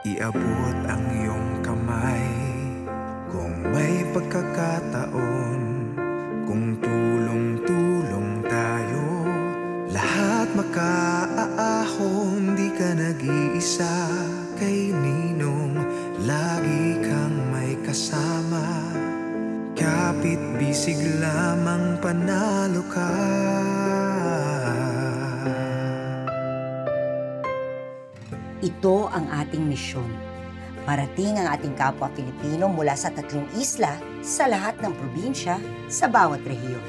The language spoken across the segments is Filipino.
Iabot ang iyong kamay kung may pagkakataon, kung tulong-tulong tayo, lahat makaaahon. Di ka nag-iisa kay Ninong, lagi kang may kasama. Kapit bisig lamang panalo ka. Ito ang ating misyon. Parating ang ating kapwa Pilipino mula sa 3 isla sa lahat ng probinsya sa bawat rehiyon.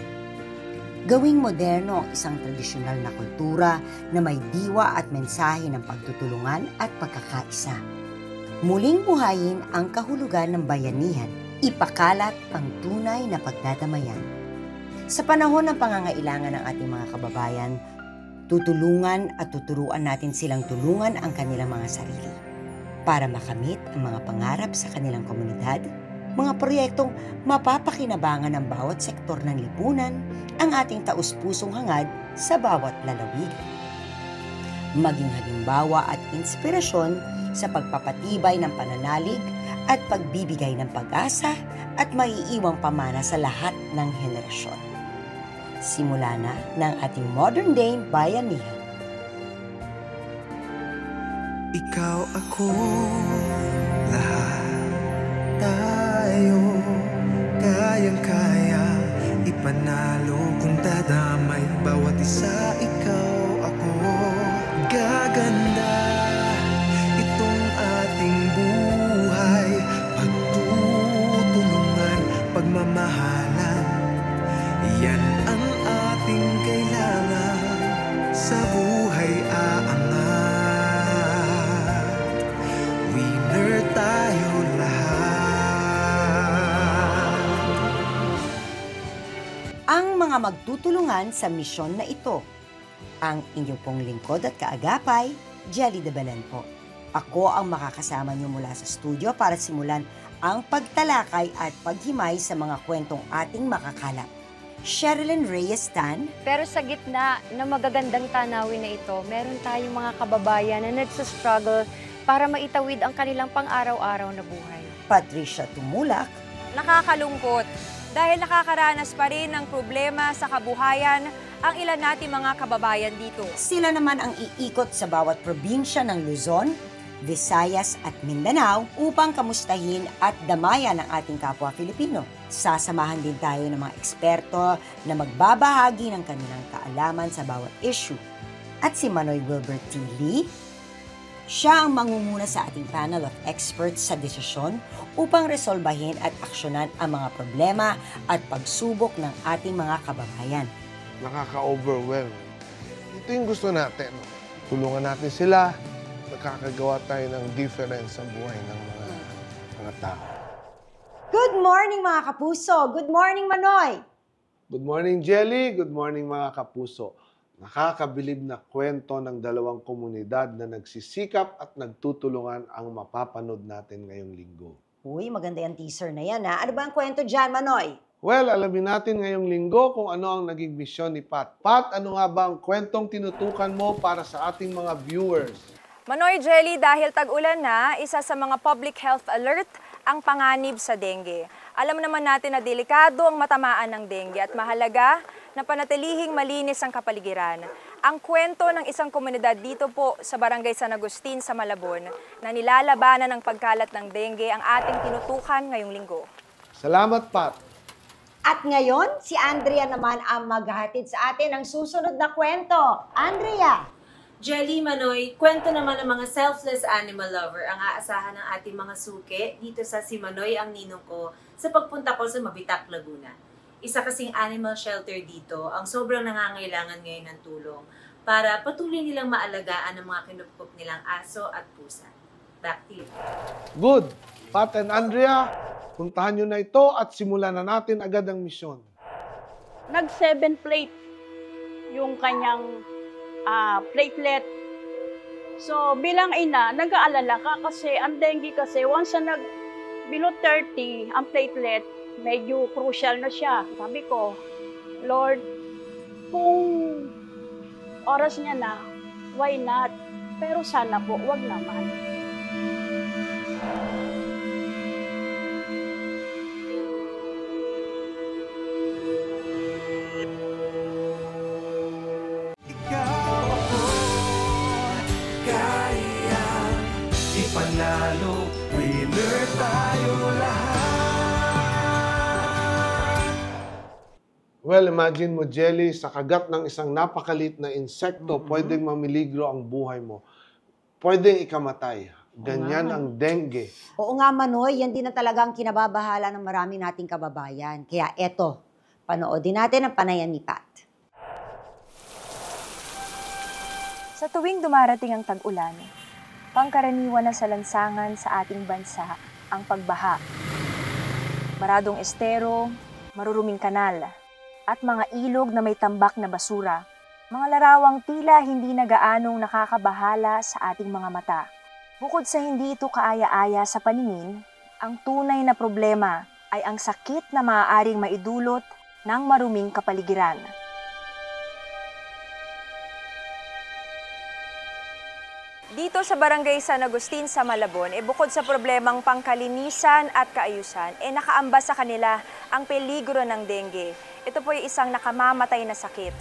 Gawing moderno ang isang tradisyonal na kultura na may diwa at mensahe ng pagtutulungan at pagkakaisa. Muling buhayin ang kahulugan ng bayanihan, ipakalat ang tunay na pagdadamayan. Sa panahon ng pangangailangan ng ating mga kababayan, tutulungan at tuturuan natin silang tulungan ang kanilang mga sarili para makamit ang mga pangarap sa kanilang komunidad, mga proyektong mapapakinabangan ng bawat sektor ng lipunan, ang ating taus-pusong hangad sa bawat lalawigan. Maging halimbawa at inspirasyon sa pagpapatibay ng pananalig at pagbibigay ng pag-asa at maiiwang pamana sa lahat ng henerasyon. Simula na ng ating modern day bayanihan. Ikaw, ako, lahat tayo kayang-kaya ipanalo kung dadamay bawat isa. Ikaw, ako, gaganda itong ating buhay. Pagtutulungan, pagmamahalan, yan ang ating kailangan sa buhay aangat. Winner tayo lahat. Ang mga magtutulungan sa misyon na ito, ang inyong pong lingkod at kaagapay, Jelly de Belen po. Ako ang makakasama niyo mula sa studio para simulan ang pagtalakay at paghimay sa mga kwentong ating makakalap. Sherilyn Reyes Tan. Pero sa gitna ng magagandang tanawin na ito, meron tayong mga kababayan na nagsastruggle para maitawid ang kanilang pang-araw-araw na buhay. Patricia Tumulak. Nakakalungkot dahil nakakaranas pa rin ng problema sa kabuhayan ang ilan nating mga kababayan dito. Sila naman ang iikot sa bawat probinsya ng Luzon, Visayas at Mindanao upang kamustahin at damayan ang ating kapwa Filipino. Sasamahan din tayo ng mga eksperto na magbabahagi ng kanilang kaalaman sa bawat issue. At si Manoy Wilbert T. Lee, siya ang mangunguna sa ating panel of experts sa desisyon upang resolbahin at aksyonan ang mga problema at pagsubok ng ating mga kababayan. Nakaka-overwhelm. Ito yung gusto natin. Tulungan natin sila. Nakakagawa tayo ng difference sa buhay ng mga tao. Good morning mga kapuso! Good morning Manoy! Good morning, Jelly. Good morning, mga kapuso. Nakakabilib na kwento ng dalawang komunidad na nagsisikap at nagtutulungan ang mapapanood natin ngayong linggo. Uy, maganda yung teaser na yan ha. Ano ba ang kwento dyan, Manoy? Well, alamin natin ngayong linggo kung ano ang naging misyon ni Pat. Pat, ano nga ba ang kwentong tinutukan mo para sa ating mga viewers? Manoy, Jelly, dahil tag-ulan na, isa sa mga public health alert ang panganib sa dengue. Alam naman natin na delikado ang matamaan ng dengue at mahalaga na panatilihing malinis ang kapaligiran. Ang kwento ng isang komunidad dito po sa Barangay San Agustin sa Malabon na nilalabanan ng pagkalat ng dengue ang ating tinutukan ngayong linggo. Salamat, Pat. At ngayon, si Andrea naman ang maghahatid sa atin ng susunod na kwento. Andrea! Jelly, Manoy, kwento naman ng mga selfless animal lover ang aasahan ng ating mga suki dito sa Si Manoy ang ninong ko sa pagpunta ko sa Mabitac, Laguna. Isa kasing animal shelter dito ang sobrang nangangailangan ngayon ng tulong para patuloy nilang maalagaan ang mga kinupkup nilang aso at pusa. Back to you. Good. Pat and Andrea, puntahan nyo na ito at simulan na natin agad ang misyon. Nag-7 plate yung kanyang platelet. So, bilang ina, nag-aalala ka kasi ang dengue kasi once na below 30 ang platelet, medyo crucial na siya. Sabi ko, Lord, kung oras niya na, why not? Pero sana po, wag naman. mananalo, winner tayo lahat. Well, imagine mo, Jelly, sa kagat ng isang napakalit na insekto, pwedeng mamiligro ang buhay mo. Pwedeng ikamatay. Ganyan ang dengue. Oo nga, Manoy, yan din na talaga ang kinababahala ng marami nating kababayan. Kaya eto, panoodin natin ang panayan ni Pat. Sa tuwing dumarating ang tag-ulan, pangkaraniwan na sa lansangan sa ating bansa ang pagbaha. Maradong estero, maruruming kanal, at mga ilog na may tambak na basura. Mga larawang tila hindi na gaanong nakakabahala sa ating mga mata. Bukod sa hindi ito kaaya-aya sa paningin, ang tunay na problema ay ang sakit na maaaring maidulot ng maruming kapaligiran. Dito sa Barangay San Agustin sa Malabon, bukod sa problemang pangkalinisan at kaayusan, nakaamba sa kanila ang peligro ng dengue. Ito po ay isang nakamamatay na sakit.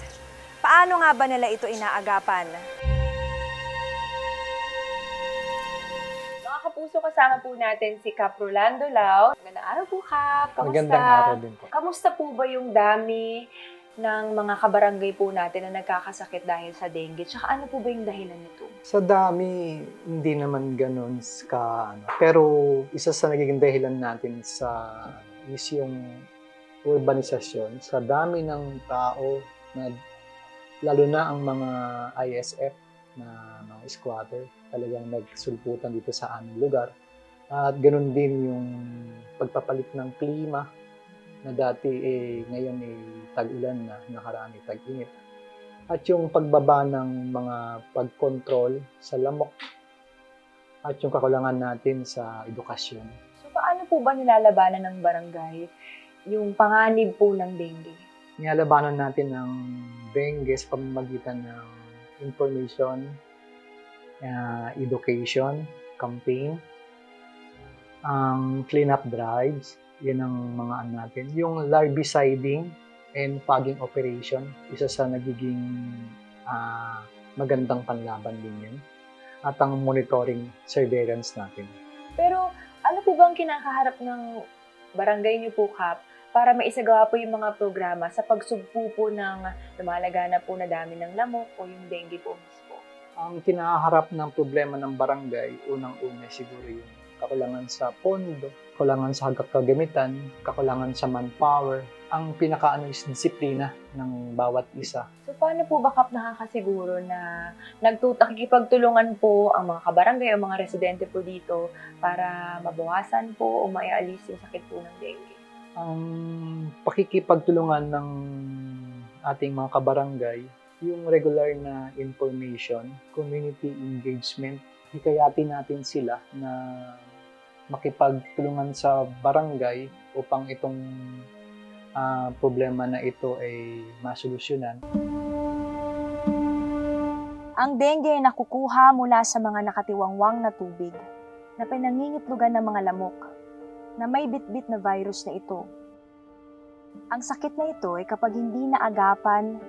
Paano nga ba nila ito inaagapan? Mga kapuso, kasama po natin si Kap Rolando Lau. Magandang araw po, Kap. Kamusta? Magandang araw din po. Kamusta po ba yung dami ng mga kabarangay po natin na nagkakasakit dahil sa dengue? Tsaka ano po ba yung dahilan nito? Sa dami, hindi naman ganun pero isa sa nagiging dahilan natin is yung urbanisasyon. Sa dami ng tao, lalo na ang mga ISF na mga squatter, talagang nagsulputan dito sa aming lugar. At ganun din yung pagpapalit ng klima na dati ngayon tag-ulan na, nakaraan tag-init. At yung pagbaba ng mga pagkontrol sa lamok at yung kakulangan natin sa edukasyon. So paano po ba nilalabanan ng barangay yung panganib po ng dengue? Nilalabanan natin ng dengue sa pamamagitan ng information, education, campaign, ang clean-up drives, yan ang mga natin. Yung larviciding and fogging operation, isa sa nagiging magandang panlaban din yun. At ang monitoring surveillance natin. Pero ano po bang kinakaharap ng barangay niyo po, Kap, para maisagawa po yung mga programa sa pagsugpo po ng lumalaganap po na dami ng lamok o yung dengue po mismo? Ang kinaharap ng problema ng barangay, unang-una siguro yung kakulangan sa pondo, kakulangan sa kagamitan, kakulangan sa manpower. Ang pinakaano is disiplina ng bawat isa. So paano po ba, Kap, nakakasiguro na nakikipagtulungan po ang mga kabarangay o mga residente po dito para mabawasan po o maialis yung sakit po ng dengue? Ang pakikipagtulungan ng ating mga kabarangay, yung regular na information, community engagement, hikayatin natin sila na makipagtulungan sa barangay upang itong problema na ito ay masolusyonan. Ang dengue ay nakukuha mula sa mga nakatiwangwang na tubig na pinangingitlugan ng mga lamok na may bitbit na virus na ito. Ang sakit na ito ay kapag hindi naagapan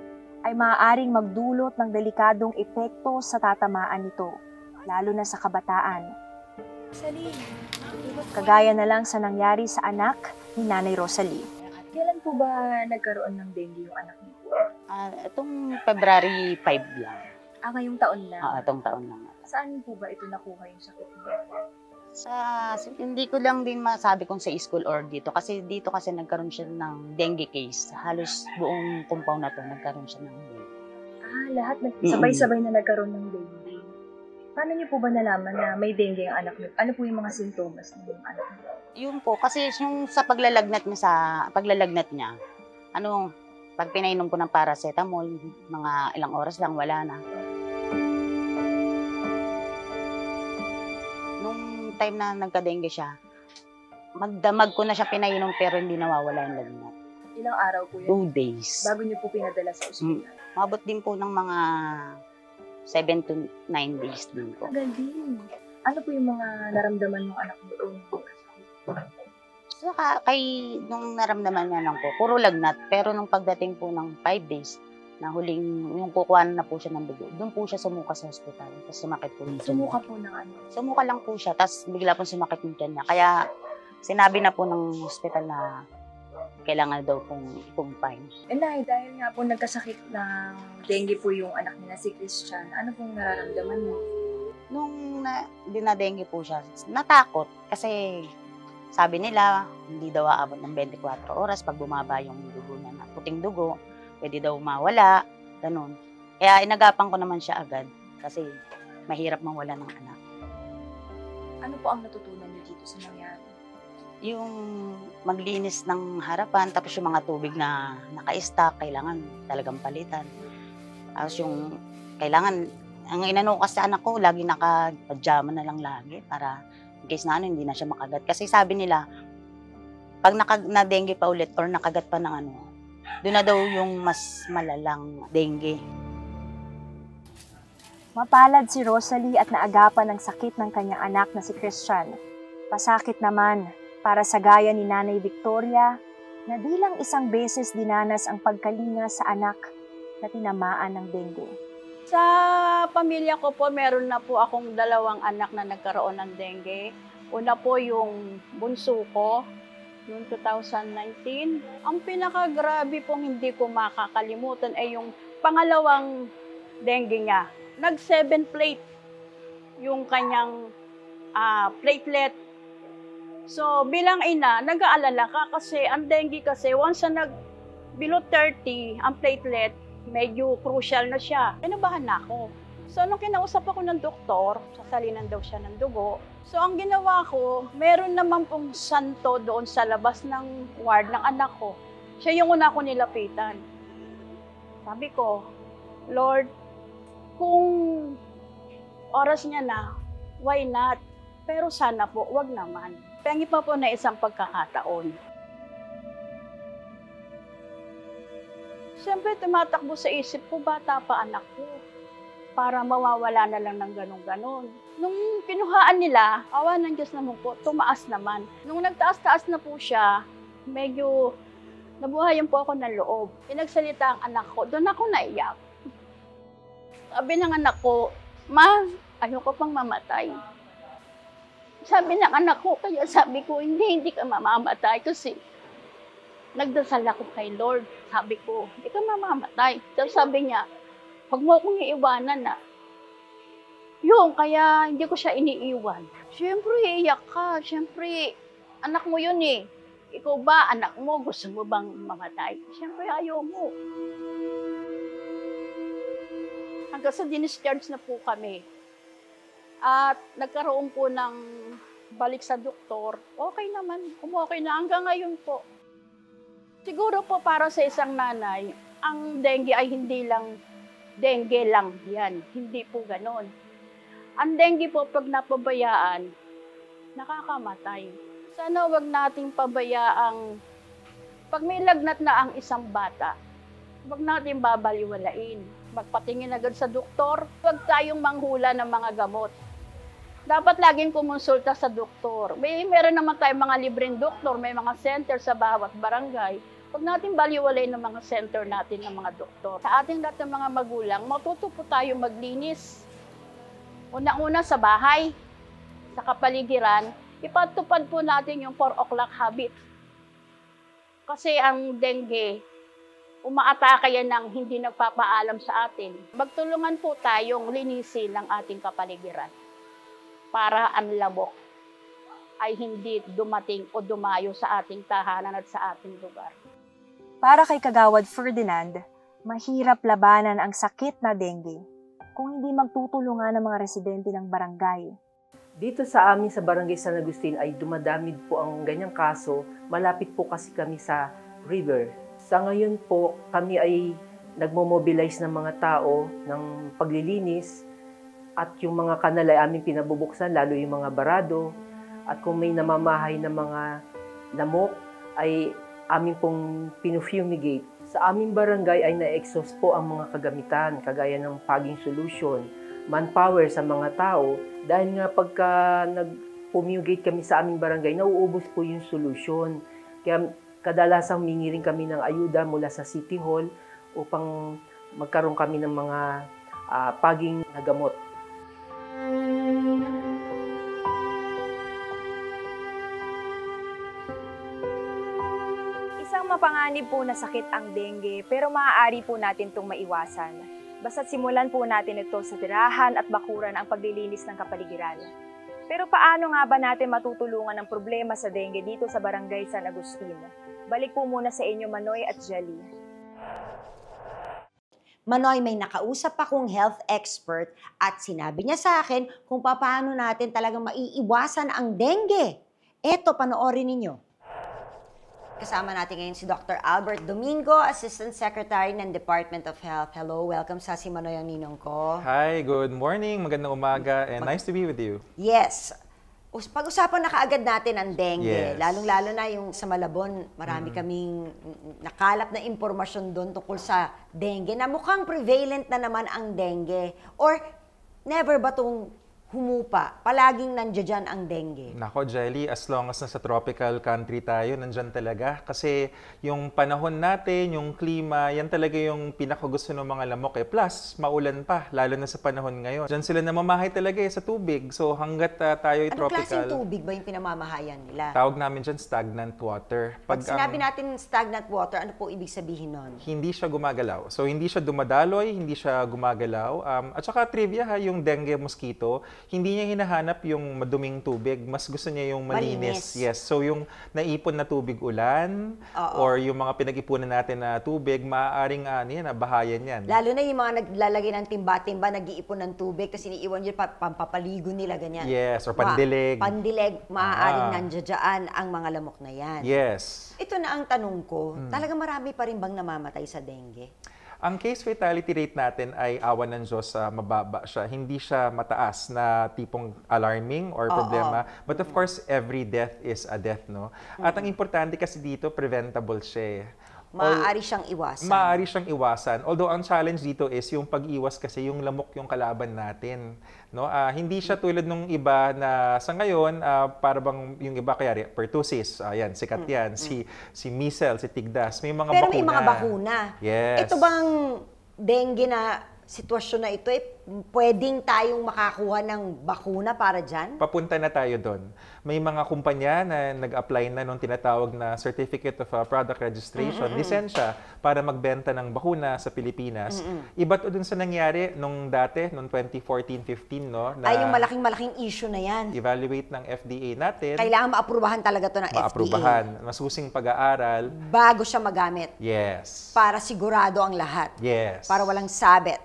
ay maaaring magdulot ng delikadong epekto sa tatamaan nito, lalo na sa kabataan. Kagaya na lang sa nangyari sa anak ni Nanay Rosalie. Kailan po ba nagkaroon ng dengue yung anak niyo po? Itong February 5 lang. Ngayong taon lang? Itong taon lang. Saan po ba ito nakuha yung sakit niyo? Hindi ko lang din masabi kung sa school or dito. Kasi dito kasi nagkaroon siya ng dengue case. Halos buong compound na to nagkaroon siya ng dengue. Lahat sabay-sabay na nagkaroon ng dengue. Paano niyo po ba nalaman na may dengue ang anak niyo? Ano po yung mga sintomas ng anak niyo? Yun po, kasi yung sa paglalagnat niya, pag pinainom ko ng paracetamol, mga ilang oras lang, wala na. Nung time na nagka-dengue siya, magdamag ko na siya pinainom pero hindi nawawala yung lagnat. Ilang araw po yun? 2 days. Bago niyo po pinadala sa ospital? Mabot din po ng mga 7 to 9 days din po. Tagal din. Ano po yung mga naramdaman ng anak mo? Nung naramdaman niya lang po, puro lagnat. Pero nung pagdating po ng 5 days, na huling, yung kukuha na po siya ng dugo, doon po siya sumuka sa hospital. Tapos sumakit po yung tiyan Sumuka niya. po ng ano? Sumuka lang po siya, tapos bigla po sumakit yung tiyan niya. Kaya sinabi na po ng hospital na kailangan daw pong i-confine. Nay, dahil nga po nagkasakit ng dengue po yung anak niya na si Christian, ano pong nararamdaman mo? Nung dinadengue po siya, natakot kasi sabi nila hindi daw aabot ng 24 oras pag bumaba yung dugo niya na puting dugo, pwede daw mawala, ganun. Kaya inagapan ko naman siya agad kasi mahirap mawala ng anak. Ano po ang natutunan niyo dito sa nangyari? Yung maglinis ng harapan, tapos yung mga tubig na naka-stock, kailangan talagang palitan. Tapos yung kailangan, ang inano kasi sa anak ko, lagi naka-pajama na lang lagi para in case na ano, hindi na siya makagat. Kasi sabi nila, pag na-dengue pa ulit or nakagat pa ng ano, doon na daw yung mas malalang dengue. Mapalad si Rosalie at naagapan ng sakit ng kanyang anak na si Christian. Pasakit naman para sa gaya ni Nanay Victoria na di lang isang beses dinanas ang pagkalinga sa anak na tinamaan ng dengue. Sa pamilya ko po, meron na po akong 2 anak na nagkaroon ng dengue. Una po yung bunso ko, noong 2019. Ang pinakagrabe pong hindi ko makakalimutan ay yung pangalawang dengue niya. Nag-7 plate yung kanyang platelet. So bilang ina, nag-aalala ka kasi ang dengue kasi once na below 30 ang platelet, medyo crucial na siya. Kinabahan na ako. So nung kinausap ako ng doktor, sasalinan daw siya ng dugo. So ang ginawa ko, meron naman pong santo doon sa labas ng ward ng anak ko. Siya yung una ko nilapitan. Sabi ko, Lord, kung oras niya na, why not? Pero sana po, wag naman. Pengi pa po na isang pagkakataon. Siyempre, tumatakbo sa isip ko, bata pa anak ko. Para mawawala na lang ng ganon-ganon. Nung kinuhaan nila, awa ng Diyos naman po, tumaas naman. Nung nagtaas-taas na po siya, medyo nabuhayan po ako ng loob. Pinagsalita ang anak ko, doon ako naiyak. Sabi ng anak ko, Ma, ayoko pang mamatay. Sabi ng anak ko, kaya sabi ko, hindi ka mamamatay kasi nagdasal ako kay Lord. Sabi ko, hindi ka mamamatay. Tapos sabi niya, huwag mo akong iiwanan na. Yun, kaya hindi ko siya iniiwan. Siyempre, iiyak ka. Siyempre, anak mo yun eh. Ikaw ba, anak mo, gusto mo bang mamatay? Siyempre, ayaw mo. Hanggang sa dinischarge na po kami. At nagkaroon po ng balik sa doktor. Okay naman, okay na hanggang ngayon po. Siguro po para sa isang nanay, ang dengue ay hindi lang dengue lang yan. Hindi po ganon. Ang dengue po pag napabayaan, nakakamatay. Sana wag nating pabayaang pag may lagnat na ang isang bata, wag natin babaliwalain. Magpatingin agad sa doktor, wag tayong manghula ng mga gamot. Dapat laging kumonsulta sa doktor. Meron naman tayong mga libreng doktor, may mga center sa bawat barangay. Huwag natin baliwalay ng mga center natin ng mga doktor. Sa ating lahat ng mga magulang, matuto po tayo maglinis. Una-una sa bahay, sa kapaligiran, ipatupad po natin yung 4 o'clock habit. Kasi ang dengue, umaatake yan ng hindi nagpapaalam sa atin. Magtulungan po tayong linisin ang ating kapaligiran para ang lamok ay hindi dumating o dumayo sa ating tahanan at sa ating lugar. Para kay Kagawad Ferdinand, mahirap labanan ang sakit na dengue kung hindi magtutulungan ng mga residente ng barangay. Dito sa amin sa Barangay San Agustin ay dumadami po ang ganyang kaso. Malapit po kasi kami sa river. Sa ngayon po, kami ay nagmo-mobilize ng mga tao ng paglilinis at yung mga kanal ay aming pinabubuksan, lalo yung mga barado. At kung may namamahay na mga lamok, ay amin pong pinufumigate. Sa aming barangay ay na-exhaust po ang mga kagamitan, kagaya ng fogging solution, manpower sa mga tao. Dahil nga pagka nag-fumigate kami sa aming barangay, nauubos po yung solution. Kaya kadalasang mingi rin kami ng ayuda mula sa City Hall upang magkaroon kami ng mga paging na gamot. Isang mapanganib po na sakit ang dengue, pero maaari po natin itong maiwasan. Basta't simulan po natin ito sa tirahan at bakuran ang paglilinis ng kapaligiran. Pero paano nga ba natin matutulungan ang problema sa dengue dito sa Barangay San Agustin? Balik po muna sa inyo, Manoy at Jelly. Manoy, may nakausap akong health expert at sinabi niya sa akin kung paano natin talagang maiiwasan ang dengue. Eto, panoorin ninyo. Kasama natin ngayon si Dr. Albert Domingo, Assistant Secretary ng Department of Health. Hello, welcome sa Si Manoy ang ninong ko. Hi, good morning, magandang umaga, and nice to be with you. Yes. Pag-usapan na kaagad natin ang dengue. Yes. Lalong-lalo na yung sa Malabon, marami kaming nakalap na impormasyon doon tungkol sa dengue na mukhang prevalent na naman ang dengue. Or never ba itong humupa? Palaging nandiyan ang dengue. Nako, Jelly, as long as nasa tropical country tayo, nandyan talaga. Kasi yung panahon natin, yung klima, yan talaga yung pinakagusto ng mga lamok. Plus, maulan pa, lalo na sa panahon ngayon. Diyan sila namamahay talaga sa tubig. So hanggat tayo ay tropical... Anong klaseng tubig ba yung pinamamahayan nila? Tawag namin dyan stagnant water. Pag sinabi natin stagnant water, ano po ibig sabihin nun? Hindi siya gumagalaw. So hindi siya dumadaloy, hindi siya gumagalaw. At saka trivia ha, yung dengue mosquito, hindi niya hinahanap yung maduming tubig. Mas gusto niya yung malinis. Yes. So yung naipon na tubig ulan or yung mga pinag-ipunan natin na tubig, maaaring bahayan yan. Lalo na yung mga naglalagay ng timba-timba, nag-iipon ng tubig kasi iniiwan nyo pampapaligo nila, ganyan. Yes, or pandilig. Pandilig, maaaring nandiyan ang mga lamok na yan. Yes. Ito na ang tanong ko, talaga marami pa rin bang namamatay sa dengue? Ang case fatality rate natin ay awa ng Diyos, mababa siya. Hindi siya mataas na tipong alarming or problema. But of course, every death is a death, no? At ang importante kasi dito, preventable siya. Maaari siyang iwasan. Maaari siyang iwasan. Although ang challenge dito is yung pag-iwas kasi yung lamok yung kalaban natin. No? Hindi siya tulad nung iba na sa ngayon, para bang yung iba kaya pertussis, ayan, sikat yan, si measles, si tigdas, may mga Pero bakuna. may mga bakuna. Yes. Ito bang dengue na sitwasyon na ito, pwedeng tayong makakuha ng bakuna para dyan? Papunta na tayo doon. May mga kumpanya na nag-apply na nung tinatawag na Certificate of Product Registration, lisensya, para magbenta ng bakuna sa Pilipinas. Iba to dun sa nangyari nung dati, nung 2014-15, no? Na ay, yung malaking issue na yan. Evaluate ng FDA natin. Kailangan maaprubahan talaga to ng FDA. Maaprubahan. Masusing pag-aaral. Bago siya magamit. Yes. Para sigurado ang lahat. Yes. Para walang sabit.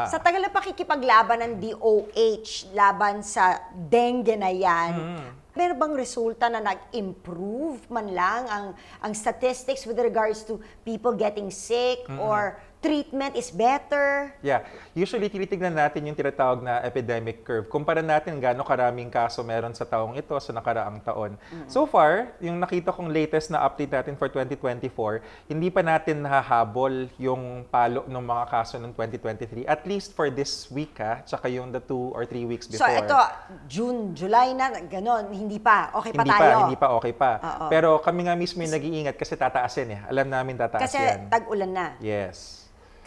Sa tagal na pakikipaglaban ng DOH laban sa dengue na yan, meron bang resulta na nag-improve man lang ang statistics with regards to people getting sick or treatment is better? Yeah. Usually, tinitignan natin yung tinatawag na epidemic curve. Kumpara natin gaano karaming kaso meron sa taong ito sa nakaraang taon. So far, yung nakita kong latest na update natin for 2024, hindi pa natin nahahabol yung palo ng mga kaso ng 2023. At least for this week, tsaka yung the 2 or 3 weeks before. So, ito, June, July na, gano'n, hindi pa. Okay pa tayo. Hindi pa okay pa. Pero kami nga mismo yung nag-iingat kasi tataasin Alam namin tataas kasi yan. Kasi tag-ulan na. Yes.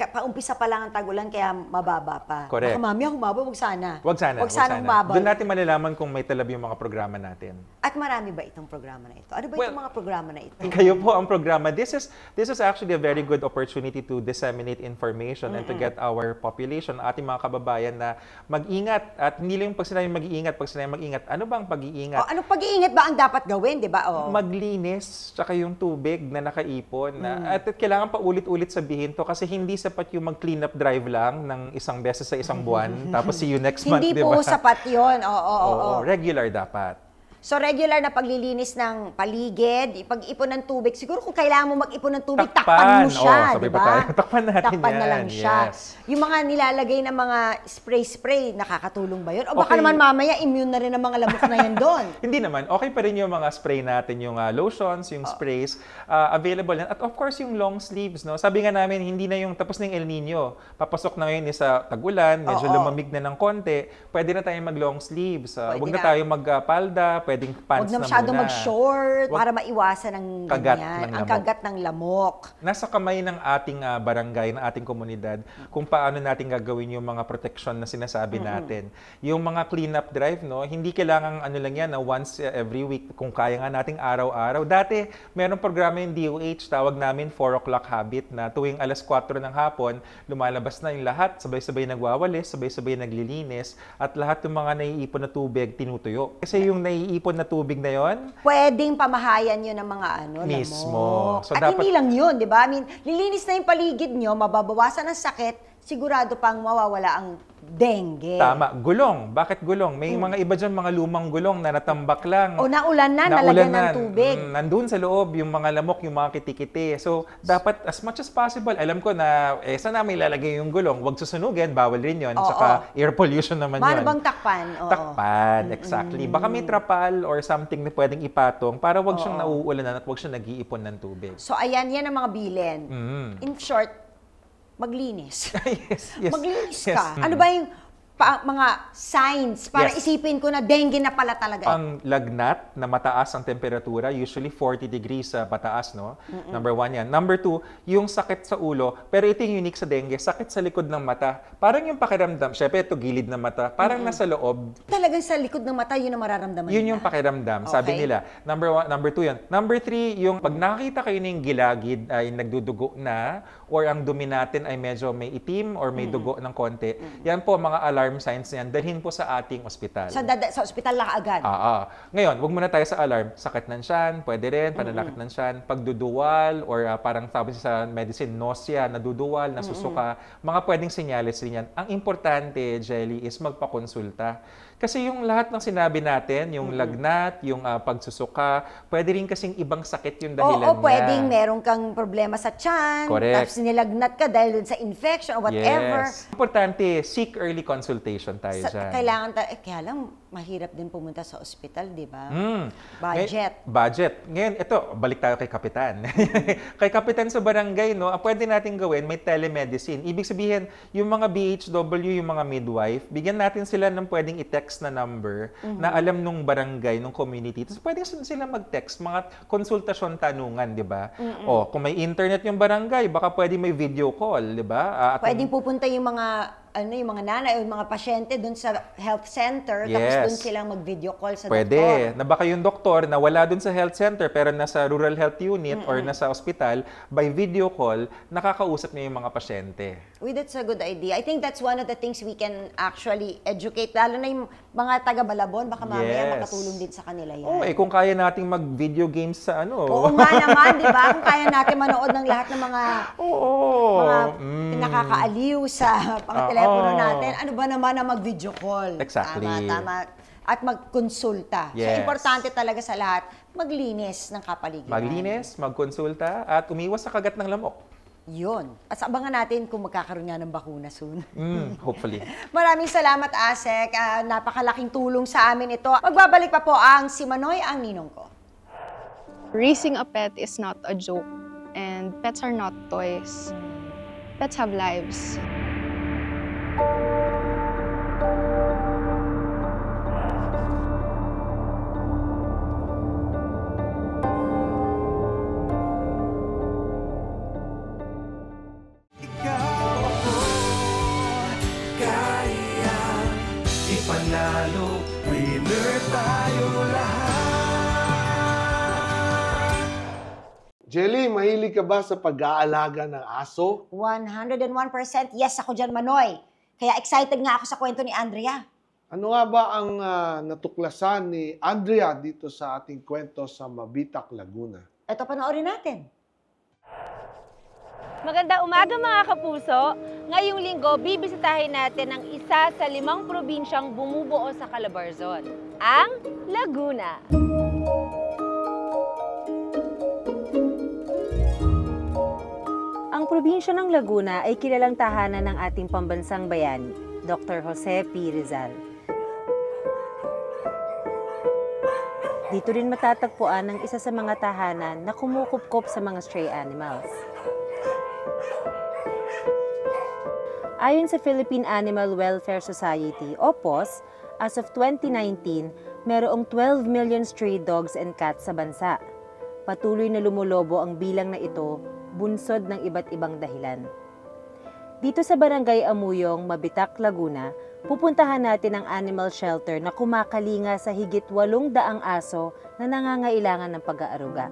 Paumpisa pa lang ang tag-ulan kaya mababa pa. Correct. Baka mamaya humaba, wag sana. Wag sana humaba. Doon natin malalaman kung may talab yung mga programa natin. At marami ba itong programa na ito? Ano ba itong mga programa na ito? Kayo po ang programa. This is actually a very good opportunity to disseminate information and to get our population, ating mga kababayan na mag-ingat. At hindi lang yung pag sinabing mag-iingat, ano bang pag-iingat? Anong pag-iingat ba ang dapat gawin, di ba? Maglinis, tsaka yung tubig na nakaipon. At kailangan pa ulit-ulit sabihin to kasi hindi sapat yung mag-clean up drive lang ng isang beses sa isang buwan, tapos see you next month, di ba? Hindi po sapat yun. Oo. Regular dapat. So, regular na paglilinis ng paligid, pag-ipon ng tubig. Siguro kung kailangan mo mag-ipon ng tubig, takpan mo siya, di ba? Takpan natin takpan na lang siya. Yes. Yung mga nilalagay na mga spray-spray, nakakatulong ba yun? O baka naman mamaya, immune na rin ang mga lamok na yan doon. Hindi naman. Okay pa rin yung mga spray natin, yung lotions, yung sprays, available yan. At of course, yung long sleeves, no? Sabi nga namin, hindi na yung tapos ng El Nino. Papasok na ngayon sa tag-ulan, medyo lumamig na ng konti. Pwede na tayong mag-long sleeves. Huwag na tayo magpalda, pwedeng pants Huwag na na masyadong muna. mag-short Wag- para maiwasan ang Kagat ganyan, ng ang lamok. kagat ng lamok. Nasa kamay ng ating barangay, ng ating komunidad, kung paano natin gagawin yung mga protection na sinasabi natin. Yung mga cleanup drive, no, hindi kailangan ano lang yan, na once every week, kung kaya nga nating araw-araw. Dati, merong programa yung DOH, tawag namin 4 o'clock habit, na tuwing alas 4 ng hapon, lumalabas na yung lahat, sabay-sabay nagwawalis, sabay-sabay naglilinis, at lahat ng mga naiipon na tubig, tinutuyo. Kasi yung naiipon na tubig na yon, Pwedeng pamahayan yun ng mga mismo. lamok. So, At dapat- hindi lang yun, di ba? I mean, lilinis na yung paligid nyo, mababawasan ang sakit, sigurado pang mawawala ang dengue. Tama. Gulong. Bakit gulong? May mga iba dyan, mga lumang gulong na natambak lang. O naulan na, nalagyan ng tubig. Nandun sa loob, yung mga lamok, yung mga kitikiti. So, dapat as much as possible, alam ko na, saan namin ilalagay yung gulong? Huwag susunugin, bawal rin yun. Oo. Saka air pollution naman Paano yun. bang takpan? Oo. Takpan, exactly. Baka may trapal or something na pwedeng ipatong para wag siyang nauulanan at wag siyang nag-iipon ng tubig. So, ayan, yan ang mga bilin. In short, maglinis. yes. Maglinis Yes. ka. Ano ba yung mga signs para Yes. isipin ko na dengue na pala talaga? Ang lagnat na mataas ang temperatura, usually 40 degrees sa pataas, no? Number 1 yan. Number 2, yung sakit sa ulo. Pero ito yung unique sa dengue, sakit sa likod ng mata. Parang yung pakiramdam, syempre ito gilid ng mata, parang nasa loob. Talagang sa likod ng mata, yun ang mararamdaman Yun yung pakiramdam, sabi Okay. nila. Number 1, number 2 yan. Number 3, yung pag nakakita kayo ng gilagid ay nagdudugo na or ang dumi natin ay medyo may itim or may dugo ng konti. Yan po mga alarm signs na yan. Dalhin po sa ating ospital. Sa ospital lang agad. Ngayon, wag muna tayo sa alarm. Sakit ng tiyan, pwede rin, pananakit ng tiyan, pagduduwal, or parang sabi sa medicine, nausea, naduduwal, nasusuka, mga pwedeng senyales rin yan. Ang importante, Jelly, is magpakonsulta. Kasi yung lahat ng sinabi natin, yung lagnat, yung pagsusuka, pwede rin kasing ibang sakit yung dahilan Oo, pwedeng meron kang problema sa tiyan, Correct. tapos nilagnat ka dahil dun sa infection or whatever. Yes. Importante, seek early consultation tayo dyan. Kailangan kaya lang, mahirap din pumunta sa ospital, di ba? Budget. Budget. Ngayon, ito, balik tayo kay Kapitan. Kay Kapitan sa barangay, no, ang pwede natin gawin, may telemedicine. Ibig sabihin, yung mga BHW, yung mga midwife, bigyan natin sila ng pwedeng i-text na number na alam nung barangay, nung community. Tapos pwede sila mag-text, mga konsultasyon, tanungan, di ba? O, kung may internet yung barangay, baka pwede may video call, di ba? Pwedeng pupunta yung mga yung mga nanay o yung mga pasyente doon sa health center, tapos Yes. doon silang mag-video call sa Pwede. doktor. Na baka yung doktor na wala dun sa health center pero nasa rural health unit or nasa ospital, by video call, nakakausap niya yung mga pasyente. Uy, that's a good idea. I think that's one of the things we can actually educate, lalo na yung mga taga-Balabon, baka mamaya Yes. makatulong din sa kanila yan. Oh, kung kaya nating mag-video games sa ano. Oo nga naman, di ba? Kung kaya natin manood ng lahat ng mga nakakaaliw sa telepono natin, ano ba naman na mag-video call? Exactly. Tama. At magkonsulta. So, Yes. importante talaga sa lahat, maglinis ng kapaligiran. Maglinis, magkonsulta, at umiwas sa kagat ng lamok. Yun. At abangan natin kung magkakaroon nga ng bakuna soon. Hopefully. Maraming salamat, Asek. Napakalaking tulong sa amin ito. Magbabalik pa po ang si Manoy, ang ninong ko. Raising a pet is not a joke, and pets are not toys. Pets have lives. Ipanalo, winner tayo lahat. Jelly, mahilig ka ba sa pag-aalaga ng aso? 101% yes ako dyan, Manoy. Kaya excited nga ako sa kwento ni Andrea. Ano nga ba ang natuklasan ni Andrea dito sa ating kwento sa Mabitac, Laguna? Ito, panoorin natin. Maganda umaga mga kapuso. Ngayong linggo, bibisitahin natin ang isa sa 5 probinsyang bumubuo sa Calabarzon, ang Laguna. Ang probinsya ng Laguna ay kilalang tahanan ng ating pambansang bayani, Dr. Jose P. Rizal. Dito rin matatagpuan ang isa sa mga tahanan na kumukupkop sa mga stray animals. Ayon sa Philippine Animal Welfare Society o POS, as of 2019, Merong 12 million stray dogs and cats sa bansa. Patuloy na lumulobo ang bilang na ito, bunsod ng iba't ibang dahilan. Dito sa Barangay Amuyong, Mabitac, Laguna, pupuntahan natin ang animal shelter na kumakalinga sa higit 800 aso na nangangailangan ng pag-aaruga.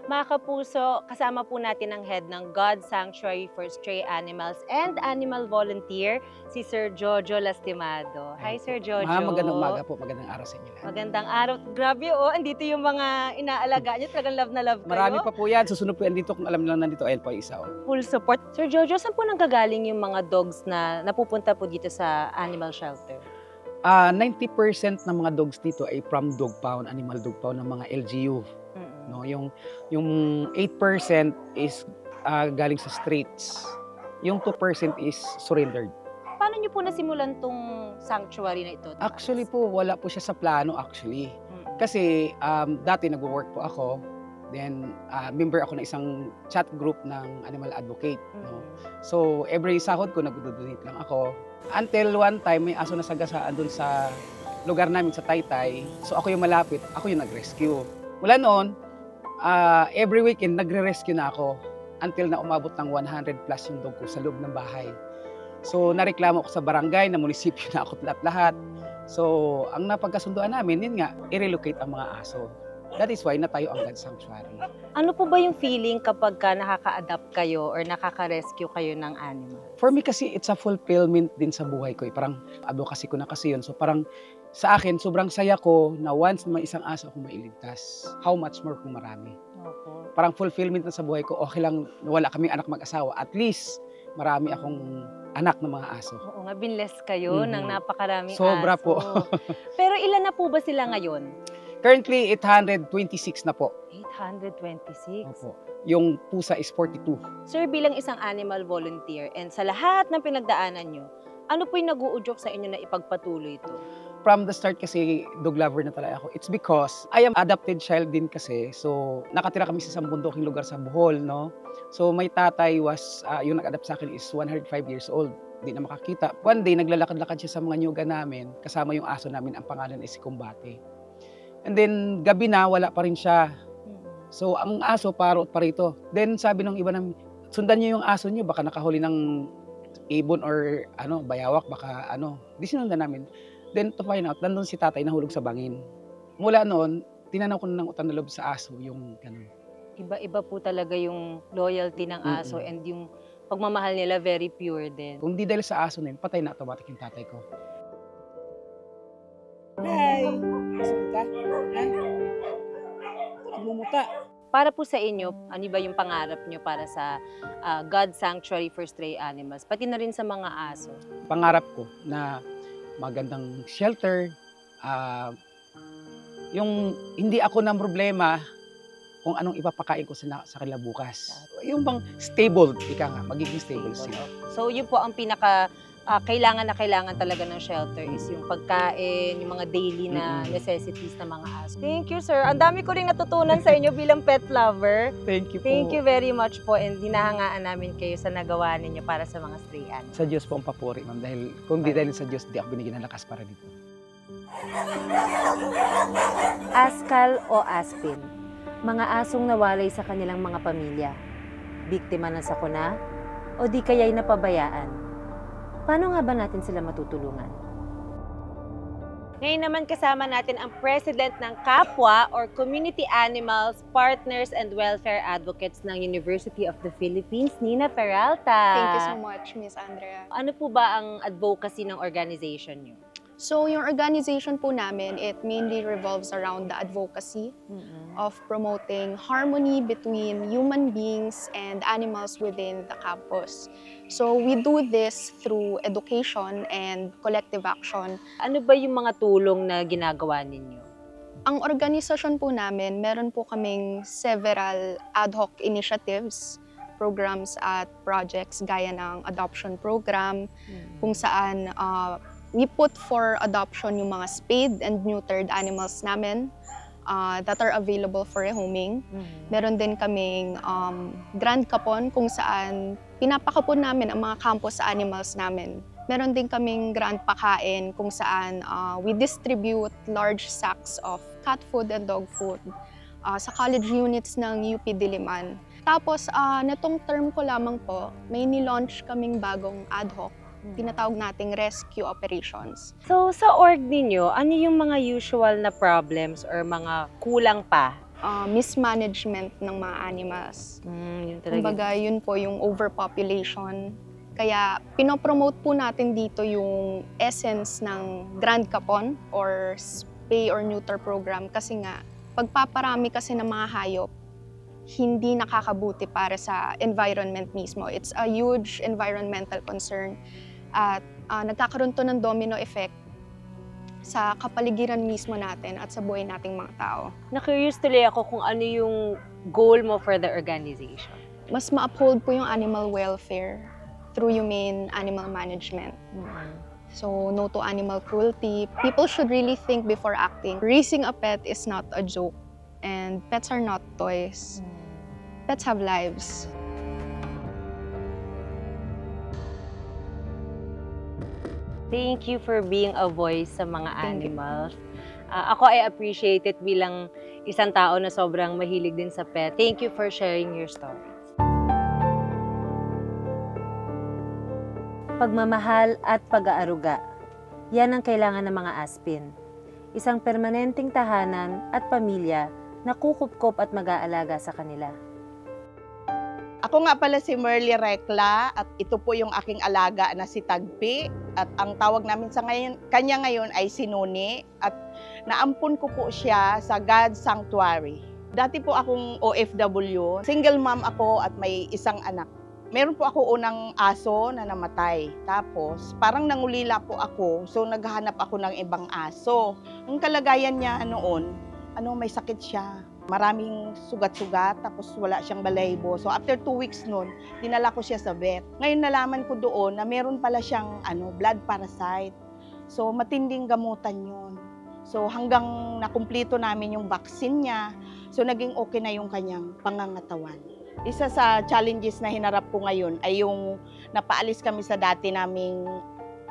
Mga kapuso, kasama po natin ang head ng God Sanctuary for Stray Animals and Animal Volunteer, si Sir Jojo Lastimado. Hi, Sir Jojo. Magandang umaga po, magandang araw sa inyo. Magandang araw. Grabe andito yung mga inaalaga niyo. Talagang love na love kayo. Marami pa po yan. Susunod po yan dito kung alam lang nandito, El po isa. Full support. Sir Jojo, saan po nanggagaling yung mga dogs na napupunta po dito sa animal shelter? 90% ng mga dogs dito ay from dog pound, animal dog pound ng mga LGU. No, yung 8% is galing sa streets. Yung 2% is surrendered. Paano niyo po nasimulan tong sanctuary na ito? Actually po, wala po siya sa plano actually. Kasi dati nagwo-work po ako. Then member ako ng isang chat group ng animal advocate. No? So every sahod ko nagdo-donate lang ako. Until one time may aso na sagasaan doon sa lugar namin sa Taytay. So ako yung malapit, ako yung nag-rescue. Mula noon, every weekend nagre-rescue na ako until na umabot ng 100 plus yung dog ko sa loob ng bahay. So nareklamo ko sa barangay, na munisipyo na ako lahat-lahat. So ang napagkasunduan namin, yun nga, i-relocate ang mga aso. That is why natayo ang God Sanctuary. Ano po ba yung feeling kapag nakaka-adapt kayo or nakaka-rescue kayo ng animal? For me kasi, it's a fulfillment din sa buhay ko. Parang advocacy ko na kasi yun. So parang sa akin, sobrang saya ko na once may isang aso ako mailigtas. How much more kung marami. Okay. Parang fulfillment na sa buhay ko. Okay lang, wala kaming anak mag-asawa. At least, marami akong anak ng mga aso. Oo nga, binless kayo ng napakaraming Sobra aso. po. Pero ilan na po ba sila ngayon? Currently, 826 na po. 826? Opo. Yung pusa is 42. Sir, bilang isang animal volunteer and sa lahat ng pinagdaanan nyo, ano po yung nag-uudyok sa inyo na ipagpatuloy ito? From the start kasi, dog lover na talaga ako. It's because I am adopted child din kasi. So, nakatira kami sa isang bundoking lugar sa Bohol, no? So, my tatay was, yung nag-adapt sa akin is 105 years old. Hindi na makakita. One day, naglalakad-lakad siya sa mga nyuga namin. Kasama yung aso namin, ang pangalan ay si Kumbate. And then, gabi na, wala pa rin siya. So, ang aso, parot pa rito. Then, sabi ng iba namin, sundan niyo yung aso niyo, baka nakahuli ng ibon or bayawak, baka Di sinundan namin. Then, to find out, nandun si tatay nahulog sa bangin. Mula noon, tinanaw ko na ng utang na loob sa aso, yung ganun. Iba-iba po talaga yung loyalty ng aso and yung pagmamahal nila very pure din. Kung di dahil sa aso na yun, patay na automatic yung tatay ko. Hi! Nasaan ka? Ha? Nagmumuta. Para po sa inyo, ano ba yung pangarap nyo para sa God Sanctuary for Stray Animals, pati na rin sa mga aso? Pangarap ko na magandang shelter, yung hindi ako ng problema kung anong ipapakain ko sa kanila bukas. Yung bang stable, ika nga, magiging stable sila. So yun po ang pinaka kailangan na kailangan talaga ng shelter is yung pagkain, yung mga daily na necessities ng mga aso. Thank you, sir. Ang dami ko rin natutunan sa inyo bilang pet lover. Thank you po. Thank you very much po and hinahangaan namin kayo sa nagawa ninyo para sa mga stray animals. Sa Diyos po ang papuri, ma'am. Dahil kung di dahil sa Diyos, di ako binigyan ng lakas para dito. Askal o aspin, mga asong nawalay sa kanilang mga pamilya, biktima ng sakuna o di kaya'y napabayaan. Paano nga ba natin sila matutulungan? Ngayon naman kasama natin ang President ng Kapwa or Community Animals, Partners and Welfare Advocates ng University of the Philippines, Nina Peralta. Thank you so much, Miss Andrea. Ano po ba ang advocacy ng organization niyo? So, yung organization po namin, it mainly revolves around the advocacy of promoting harmony between human beings and animals within the campus. So, we do this through education and collective action. Ano ba yung mga tulong na ginagawa ninyo? Ang organisasyon po namin, meron po kaming several ad hoc initiatives, programs at projects gaya ng adoption program, kung saan we put for adoption yung mga spayed and neutered animals namin that are available for rehoming. Meron din kaming Grand Kapon kung saan pinapakapon namin ang mga campus animals namin Meron din kaming grant pakain kung saan we distribute large sacks of cat food and dog food sa college units ng UP Diliman. Tapos, netong term ko lamang po, may nilaunch kaming bagong ad hoc, tinatawag nating rescue operations. So, sa org ninyo, ano yung mga usual na problems or mga kulang pa? Mismanagement ng mga animals. Yun talaga. Kumbaga, yun po yung overpopulation. Kaya, pinopromote po natin dito yung essence ng Grand Capon or spay or neuter program kasi nga, pagpaparami kasi ng mga hayop, hindi nakakabuti para sa environment mismo. It's a huge environmental concern at nagkakaroon to ng domino effect sa kapaligiran mismo natin at sa buhay nating mga tao. Na-curious tuloy ako kung ano yung goal mo for the organization. Mas ma-uphold po yung animal welfare through humane animal management. So, no to animal cruelty. People should really think before acting. Raising a pet is not a joke. And pets are not toys. Pets have lives. Thank you for being a voice sa mga animals. Ako ay appreciate it bilang isang tao na sobrang mahilig din sa pet. Thank you for sharing your stories. Pagmamahal at pag-aaruga. Yan ang kailangan ng mga aspin. Isang permanenteng tahanan at pamilya na kukupkop at mag-aalaga sa kanila. Ako nga pala si Merly Recla at ito po yung aking alaga na si Tagpi. At ang tawag namin sa kanya ngayon ay si Nuni at naampun ko po siya sa God Sanctuary. Dati po akong OFW, single mom ako at may isang anak. Meron po ako unang aso na namatay. Tapos, parang nangulila po ako. So, naghahanap ako ng ibang aso. Ang kalagayan niya noon, may sakit siya. Maraming sugat-sugat, tapos wala siyang balahibo. So, after 2 weeks noon, dinala ko siya sa vet. Ngayon, nalaman ko doon na meron pala siyang blood parasite. So, matinding gamutan yun. So, hanggang nakumpleto namin yung vaccine niya, so, naging okay na yung kanyang pangangatawan. Isa sa challenges na hinarap ko ngayon ay yung napaalis kami sa dati naming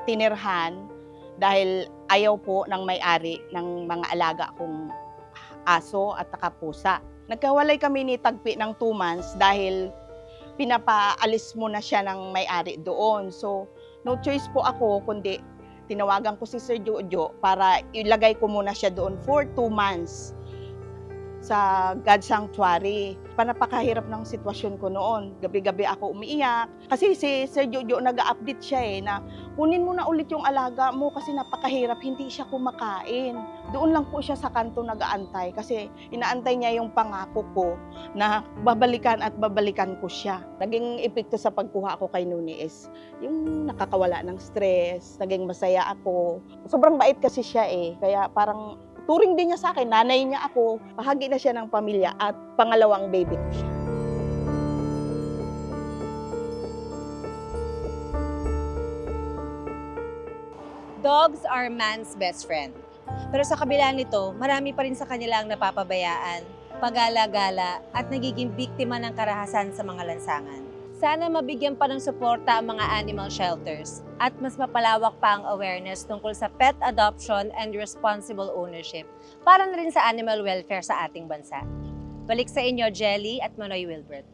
tinirhan dahil ayaw po ng may-ari ng mga alaga kong aso at pusa. Nagkawalay kami ni Tagpi ng 2 months dahil pinapaalis mo na siya ng may-ari doon. So, no choice po ako kundi tinawagan ko si Sir Jojo para ilagay ko muna siya doon for 2 months. Sa God Sanctuary. Napakahirap ng sitwasyon ko noon. Gabi-gabi ako umiiyak. Kasi si Sir Jojo nag-update siya na kunin mo na ulit yung alaga mo kasi napakahirap, hindi siya kumakain. Doon lang po siya sa kanto nag-aantay kasi inaantay niya yung pangako ko na babalikan at babalikan ko siya. Naging epekto sa pagkuha ko kay Nuni is yung nakakawala ng stress, naging masaya ako. Sobrang bait kasi siya kaya parang turing din niya sa akin, nanay niya ako, bahagi na siya ng pamilya at pangalawang baby ko siya. Dogs are man's best friend. Pero sa kabila nito, marami pa rin sa kanila ang napapabayaan, pag-alagala at nagiging biktima ng karahasan sa mga lansangan. Sana mabigyan pa ng suporta ang mga animal shelters at mas mapalawak pa ang awareness tungkol sa pet adoption and responsible ownership para na rin sa animal welfare sa ating bansa. Balik sa inyo, Jelly at Manoy Wilbert.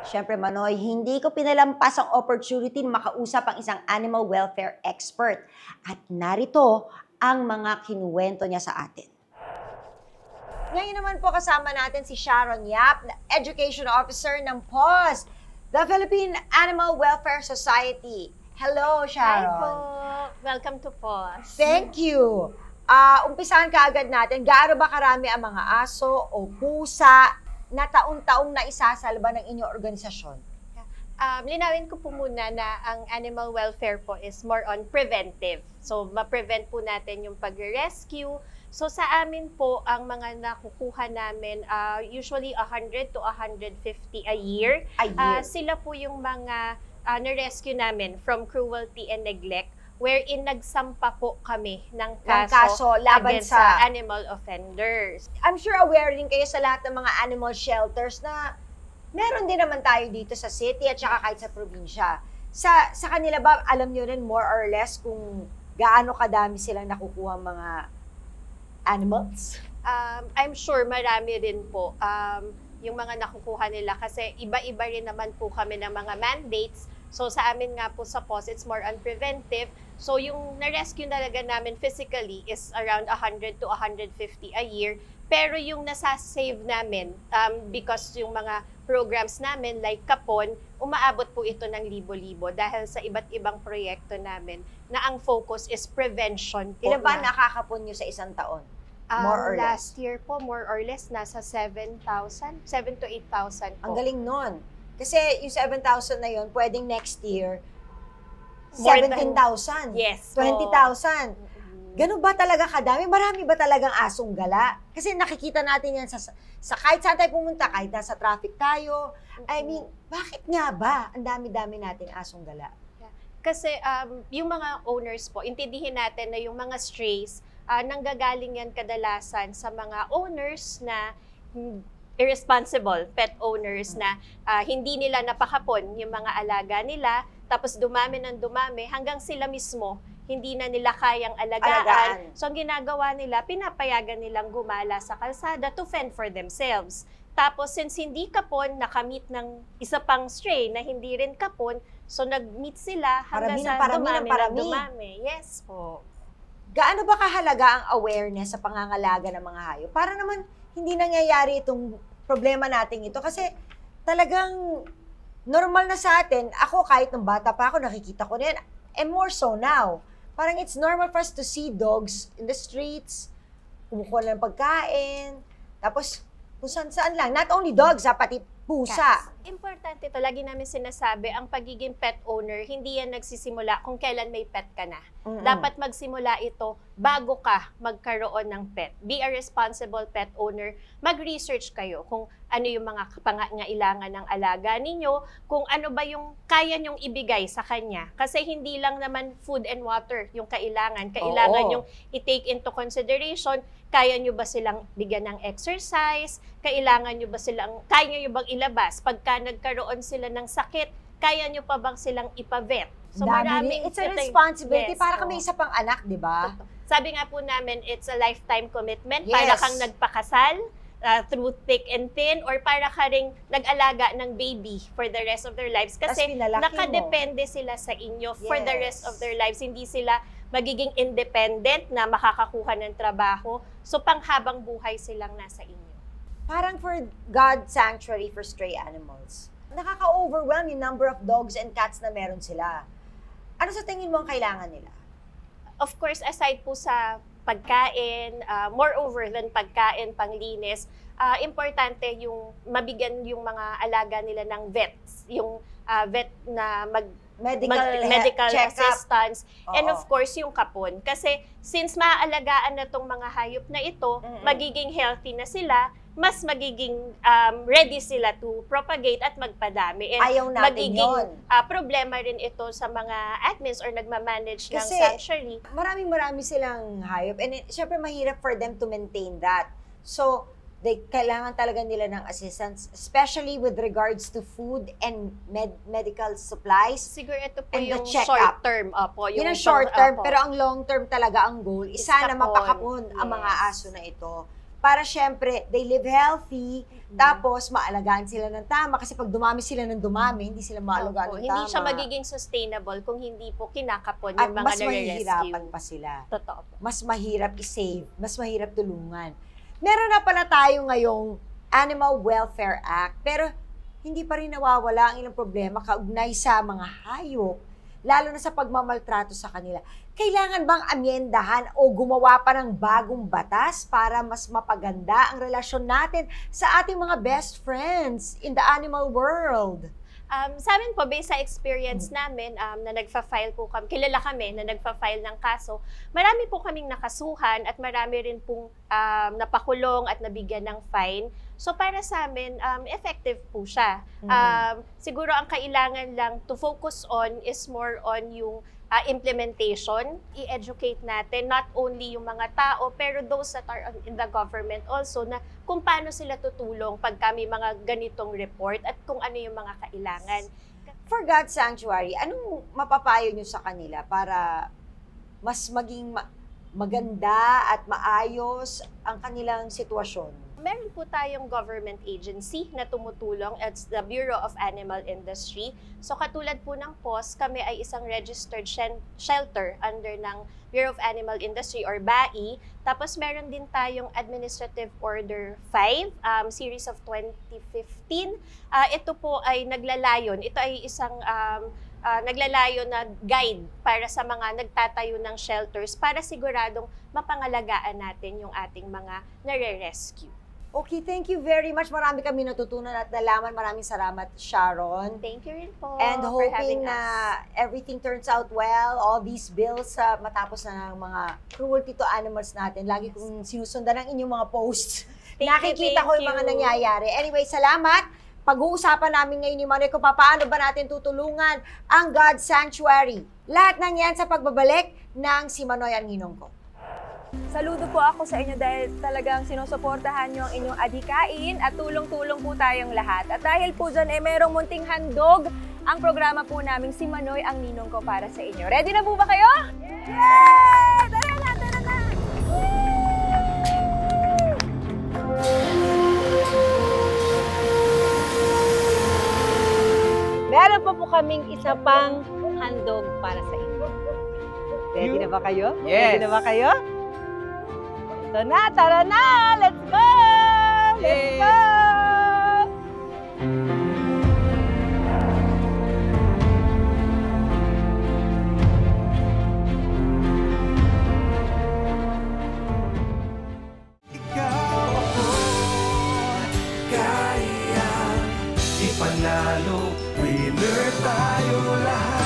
Siyempre, Manoy, hindi ko pinalampas ang opportunity na makausap ang isang animal welfare expert. At narito ang mga kinuwento niya sa atin. Ngayon naman po kasama natin si Sharon Yap, na Education Officer ng PAWS, the Philippine Animal Welfare Society. Hello, Sharon. Hi po. Welcome to PAWS. Thank you. Umpisahan ka agad natin. Gaano ba karami ang mga aso o pusa na taon-taong na isasalba ng inyong organisasyon? Linawin ko po muna na ang animal welfare po is more on preventive. So, ma-prevent po natin yung pag-rescue. So, sa amin po, ang mga nakukuha namin, usually 100 to 150 a year. Sila po yung mga na-rescue namin from cruelty and neglect, wherein nagsampa po kami ng kaso laban against sa animal offenders. I'm sure aware din kayo sa lahat ng mga animal shelters na meron din naman tayo dito sa city at saka kahit sa probinsya. Sa kanila ba, alam nyo rin more or less kung gaano kadami silang nakukuha mga animals? I'm sure marami rin po yung mga nakukuha nila kasi iba-iba rin naman po kami ng mga mandates. So sa amin nga po sa POS, it's more on preventive. So yung na-rescue talaga namin physically is around 100 to 150 a year. Pero yung nasa-save namin, because yung mga programs namin like Kapon, umaabot po ito ng libo-libo dahil sa iba't ibang proyekto namin na ang focus is prevention po. Ilan ba nakakapon nyo sa isang taon? More or Last less? year po, more or less, nasa 7,000, 7 to 8,000 po. Ang galing nun. Kasi yung 7,000 na yun, pwedeng next year, More than- 17,000. Yes. 20,000. Ganun ba talaga kadami? Marami ba talagang asong gala? Kasi nakikita natin yan sa kahit saan tayo pumunta, kahit nasa traffic tayo. I mean, bakit nga ba ang dami-dami nating asong gala? Kasi yung mga owners po, intindihin natin na yung mga strays, nanggagaling yan kadalasan sa mga owners na irresponsible pet owners na hindi nila napakapon yung mga alaga nila, tapos dumami ng dumami hanggang sila mismo hindi na nila kayang alagaan. So ang ginagawa nila, pinapayagan nilang gumala sa kalsada to fend for themselves. Tapos since hindi kapon, nakamit ng isa pang stray na hindi rin kapon, so nag-meet sila hanggang dumami. Yes po. Gaano ba kahalaga ang awareness sa pangangalaga ng mga hayop? Para naman hindi nangyayari itong problema natin ito. Kasi talagang normal na sa atin. Ako kahit nung bata pa ako, nakikita ko na yan. And more so now. Parang it's normal for us to see dogs in the streets, kumukuha lang ng pagkain, tapos kung saan lang. Not only dogs, pati pusa. Importante ito, lagi namin sinasabi, ang pagiging pet owner, hindi yan nagsisimula kung kailan may pet ka na. Dapat magsimula ito bago ka magkaroon ng pet. Be a responsible pet owner. Mag-research kayo kung ano yung mga pangangailangan ng alaga ninyo, kung ano ba yung kaya nyong ibigay sa kanya. Kasi hindi lang naman food and water yung kailangan. Kailangan yung i-take into consideration, kaya nyo ba silang bigyan ng exercise, kailangan nyo ba silang, kaya nyo bang ilabas, pagka nagkaroon sila ng sakit, kaya nyo pa bang silang ipavet? So maraming, it's a responsibility. Para kami isa pang anak, di ba? Sabi nga po namin, it's a lifetime commitment. Para kang nagpakasal, through thick and thin, or para ka ring nag-alaga ng baby for the rest of their lives. Kasi nakadepende sila sa inyo for the rest of their lives. Hindi sila magiging independent na makakakuha ng trabaho. So panghabang buhay silang nasa inyo. Parang for God sanctuary for stray animals. Nakaka-overwhelm yung number of dogs and cats na meron sila. Ano sa tingin mo ang kailangan nila? Of course, aside po sa pagkain, moreover than pagkain, panglinis, importante yung mabigyan yung mga alaga nila ng vets, yung vet na medical assistance, and of course yung kapon. Kasi since maaalagaan na tong mga hayop na ito, magiging healthy na sila, mas magiging ready sila to propagate at magpadami. And ayaw natin magiging problema rin ito sa mga admins or nagmamanage ng sanctuary. Marami silang hayop and syempre mahirap for them to maintain that. So, kailangan talaga nila ng assistance, especially with regards to food and medical supplies. Siguro ito po yung short term. Yun ang short term, pero ang long term talaga ang goal, sana mapakapon ang mga aso na ito. Para syempre, they live healthy, tapos maalagaan sila ng tama. Kasi pag dumami sila ng dumami, hindi sila maalagaan ng tama. Hindi siya magiging sustainable kung hindi po kinakapon yung mga nare-rescue. At mas mahihirapan pa sila. Totoo po. Mas mahirap i-save, mas mahirap tulungan. Meron na pala tayo ngayong Animal Welfare Act, pero hindi pa rin nawawala ang ilang problema kaugnay sa mga hayop, lalo na sa pagmamaltrato sa kanila. Kailangan bang amyendahan o gumawa pa ng bagong batas para mas mapaganda ang relasyon natin sa ating mga best friends in the animal world? Sa amin po, based sa experience namin na nagfa-file po kami, kilala kami na nagfa-file ng kaso, marami po kaming nakasuhan at marami rin pong napakulong at nabigyan ng fine. So para sa amin, effective po siya. Siguro ang kailangan lang to focus on is more on yung implementation. I-educate natin not only yung mga tao pero those that are in the government also na kung paano sila tutulong pag kami mga ganitong report at kung ano yung mga kailangan. For God's Sanctuary, anong mapapayo nyo sa kanila para mas maging maganda at maayos ang kanilang sitwasyon? Meron po tayong government agency na tumutulong. It's the Bureau of Animal Industry. So katulad po ng POS, kami ay isang registered shelter under ng Bureau of Animal Industry or BAI. Tapos meron din tayong Administrative Order 5, series of 2015. Ito po ay naglalayon. Ito ay isang naglalayo na guide para sa mga nagtatayo ng shelters para siguradong mapangalagaan natin yung ating mga nare-rescue. Okay, thank you very much. Marami kami natutunan at nalaman. Maraming salamat, Sharon. Thank you rin po And for having hoping na us. everything turns out well, all these bills matapos na ng mga cruelty to animals natin. Lagi kong sinusundan ang inyong mga posts. Nakikita ko yung mga nangyayari. Anyway, salamat. Pag-uusapan namin ngayon ni Manoy kung paano ba natin tutulungan ang God Sanctuary. Lahat ng yan sa pagbabalik ng Si Manoy ang Ninong Ko. Saludo po ako sa inyo dahil talagang sinusuportahan nyo ang inyong adhikain at tulong-tulong po tayong lahat. At dahil po dyan, merong munting handog ang programa po naming Si Manoy ang Ninong Ko para sa inyo. Ready na po ba kayo? Yay! Tara na, tara na! Meron pa po kaming isa pang handog para sa inyo. Ready na ba kayo? Yes. Ready na ba kayo? Ito na, tara na! Let's go! Let's go! Kaya ipanalo, winner tayo lahat.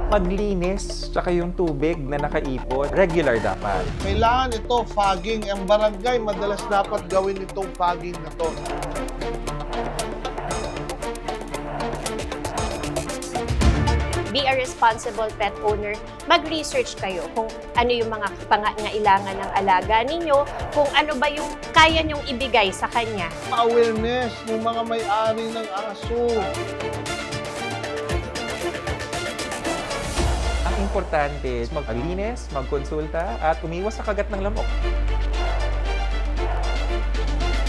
Maglinis, tsaka yung tubig na nakaipon, regular dapat. Kailangan ito, fogging. Ang barangay, madalas dapat gawin itong fogging na to. Be a responsible pet owner. Mag-research kayo kung ano yung mga pangangailangan ng alaga ninyo, kung ano ba yung kaya nyong ibigay sa kanya. Awareness ng mga may-ari ng aso. Ang importante, maglinis, magkonsulta, at umiwas sa kagat ng lamok.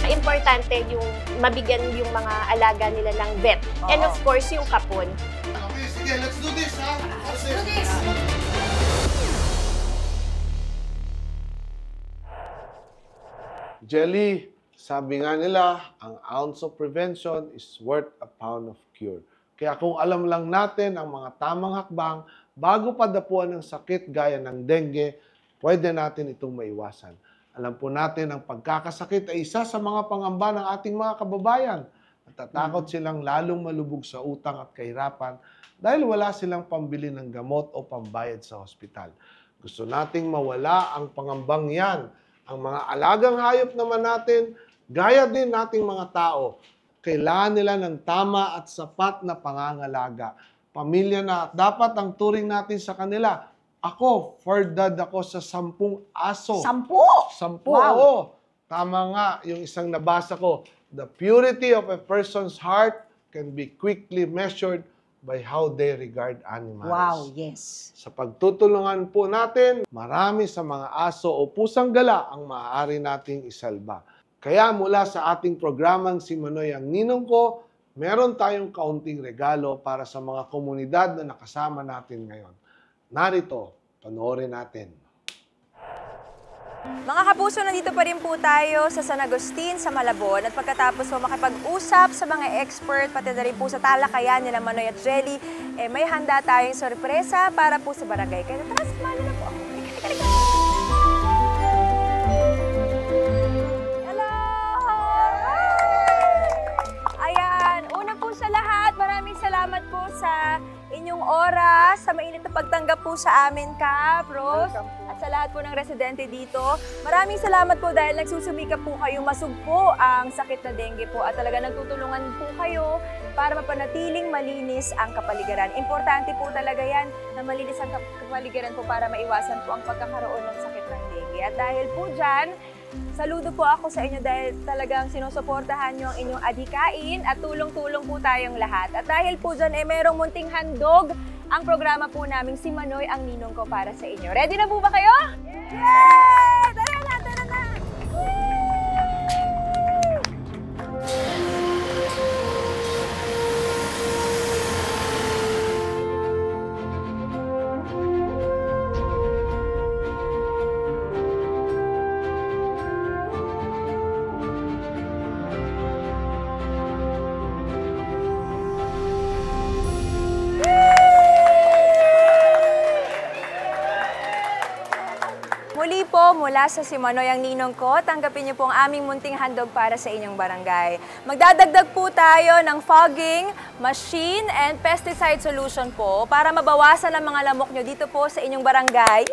Importante yung mabigyan yung mga alaga nila ng vet. And of course, yung kapon. Okay, sige, let's do this, ha? Let's do this! Jelly, sabi nga nila, ang ounce of prevention is worth a pound of cure. Kaya kung alam lang natin ang mga tamang hakbang, bago padapuan ng sakit gaya ng dengue, pwede natin itong maiwasan. Alam po natin ang pagkakasakit ay isa sa mga pangamba ng ating mga kababayan. Natatakot silang lalong malubog sa utang at kahirapan dahil wala silang pambili ng gamot o pambayad sa ospital. Gusto nating mawala ang pangambang yan. Ang mga alagang hayop naman natin, gaya din nating mga tao, kailangan nila ng tama at sapat na pangangalaga. Pamilya na dapat ang turing natin sa kanila. Ako, for dad ako sa 10 aso. 10? 10, Wow. oo. Tama nga, yung isang nabasa ko. The purity of a person's heart can be quickly measured by how they regard animals. Wow, yes. Sa pagtutulungan po natin, marami sa mga aso o pusang gala ang maaari nating isalba. Kaya mula sa ating programang Si Manoy ang Ninong Ko, meron tayong kaunting regalo para sa mga komunidad na nakasama natin ngayon. Narito, panoorin natin. Mga kapuso, nandito pa rin po tayo sa San Agustin, sa Malabon. At pagkatapos po makipag-usap sa mga expert, pati na rin po sa talakayan nila Manoy at Jelly, may handa tayong sorpresa para po sa barangay. Kaya tara, sumali na po ako. Hello! Ayan, una po sa lahat, maraming salamat po sa inyong oras, sa mainit na pagtanggap po sa amin, Kap, Rose, at sa lahat po ng residente dito. Maraming salamat po dahil nagsusumikap po kayo masugpo ang sakit na dengue po at talaga nagtutulungan po kayo para mapanatiling malinis ang kapaligiran. Importante po talaga yan na malinis ang kapaligiran po para maiwasan po ang pagkakaroon ng sakit ng dengue. At dahil po dyan, Saludo po ako sa inyo dahil talagang sinusuportahan nyo ang inyong adhikain at tulong-tulong po tayong lahat. At dahil po dyan, merong munting handog ang programa po naming Si Manoy ang Ninong Ko para sa inyo. Ready na po ba kayo? Yay! Tara na, tara na! Muli po, mula sa Si Manoy ang Ninong Ko, tanggapin niyo po ang aming munting handog para sa inyong barangay. Magdadagdag po tayo ng fogging, machine, and pesticide solution po para mabawasan ang mga lamok nyo dito po sa inyong barangay.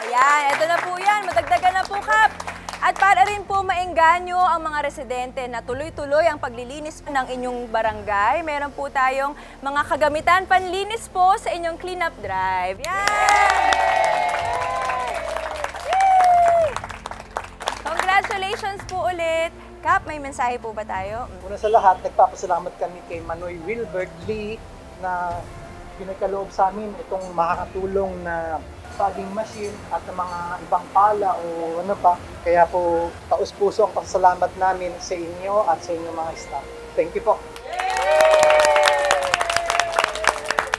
Ayan, eto na po yan. Madagdagan na po, Kap. At para rin po maengganyo ang mga residente na tuloy-tuloy ang paglilinis ng inyong barangay, meron po tayong mga kagamitan panlinis po sa inyong cleanup drive. Yan! Yay! Congratulations po ulit. Kap, may mensahe po ba tayo? Una sa lahat, nagpapasalamat kami kay Manoy Wilbert Lee na pinagkaloob sa amin itong makakatulong na fogging machine at ng mga ibang pala o ano pa. Kaya po, taus-puso ang pasalamat namin sa inyo at sa inyong mga staff. Thank you po.